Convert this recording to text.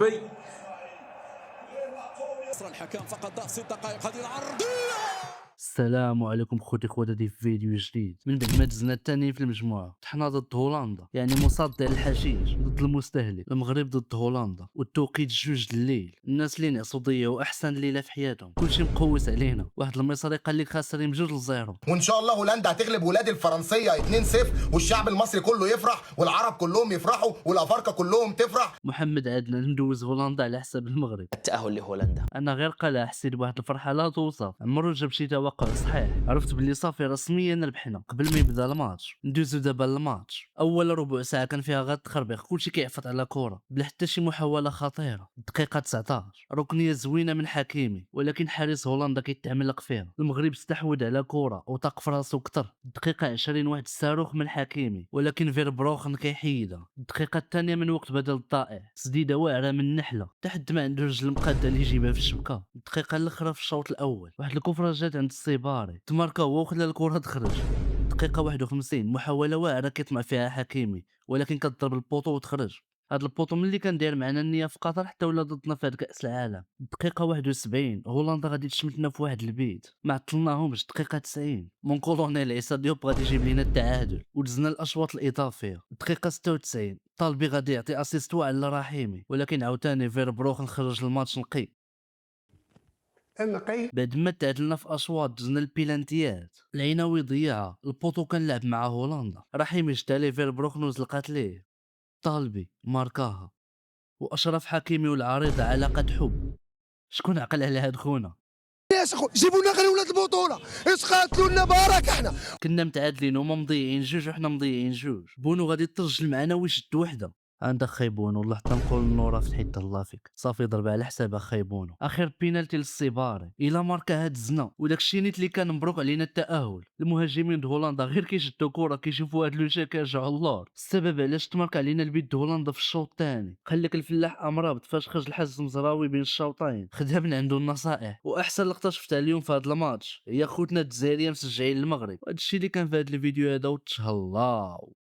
الأوروبي. الحكام فقط 6 دقائق هذه العرضية. السلام عليكم خوتي في فيديو جديد. من بعد ما دزنا الثاني في المجموعه طحنا ضد هولندا، يعني مصدع الحشيش ضد المستهلك، المغرب ضد هولندا، والتوقيت جوج الليل. الناس اللي نعسوا ضيعوا احسن ليله في حياتهم، كلشي مقوس علينا. واحد المصري قال لك خاسرين بجوج لزيرو، وان شاء الله هولندا هتغلب ولاد الفرنسيه 2-0، والشعب المصري كله يفرح، والعرب كلهم يفرحوا، والافارقه كلهم تفرح. محمد عادنا ندوز هولندا على حساب المغرب. التأهل لهولندا انا غير قلع حسيت بواحد الفرحه لا توصف، عمرو جاب شي توقع صحيح. عرفت بلي صافي رسميا ربحنا قبل ما يبدا الماتش. ندوزو دابا الماتش. اول ربع ساعه كان فيها غير تخربيق، كلشي كيعفط على كره بلا حتى شي محاوله خطيره. دقيقه 19 ركنيه زوينه من حكيمي، ولكن حارس هولندا كيتعملق فيها. المغرب استحوذ على كره وطاق في راسو كتر. دقيقه 20 واحد الصاروخ من حكيمي، ولكن فيربروخن كيحيدها. الدقيقه الثانيه من وقت بدل الضائع، تسديده واعره من نحله تحد ما عنده رجل مقاده اللي يجيبها في الشبكه. الدقيقه الاخرى في الشوط الاول واحد الكفره جات عند السيباري، تماركا هو وخلى الكره تخرج. دقيقه 51 محاوله واعره كيطمع فيها حكيمي، ولكن كتضرب البوطو وتخرج. هاد البوطو ملي كان داير معنا النيه في قطر حتى ولا ضدنا في هاد كاس العالم. دقيقه 71 هولندا غادي تشمتنا في واحد البيت، ما عطلناهمش. دقيقه 90 مون كولونيل عيسى ديوب غادي يجيب لينا التعادل ودزنا الاشواط الاضافيه. دقيقه 96 طالبي غادي يعطي اسيستوا على رحيمي، ولكن عاوتاني فيربروخن خرج الماتش نقي. بعد ما تعادلنا في اشواط دزنا البيلانتيات. العيناوي ضيعها، البوطو كان لعب مع هولندا، رحيمي شتا ليه فيربروخن وزلقات ليه. طالبي ماركاها، واشرف حكيمي والعريضه علاقه حب. شكون عقل على هاد خونا؟ ياش اخو جيبوا لنا غير ولاد البطوله، اش قاتلوا لنا بارك. احنا كنا متعادلين وما مضيعين جوج وحنا مضيعين جوج. بونو غادي ترجل معنا ويشد وحده. عندك خيبون والله حتى نقول النورة فتحيت الله فيك. صافي ضربة على حساب خيبونو. اخر بينالتي للسيباري، الا ماركا هاد زنا وداك الشي نيت اللي كان مبروك علينا التاهل. المهاجمين د هولندا غير كيشدوا كره كيشوفوا هاد لوجا كيرجعوا اللور. السبب علاش تمارك علينا البيت د هولندا في الشوط الثاني. خليك الفلاح امرابط فاش خرج الحز مزراوي بين الشوطين خدها من عنده النصائح. واحسن لقطه شفتها اليوم في هاد الماتش هي خوتنا الجزائريه مسجعين المغرب. وهذا الشيء اللي كان في هاد الفيديو هذا وتهلاو.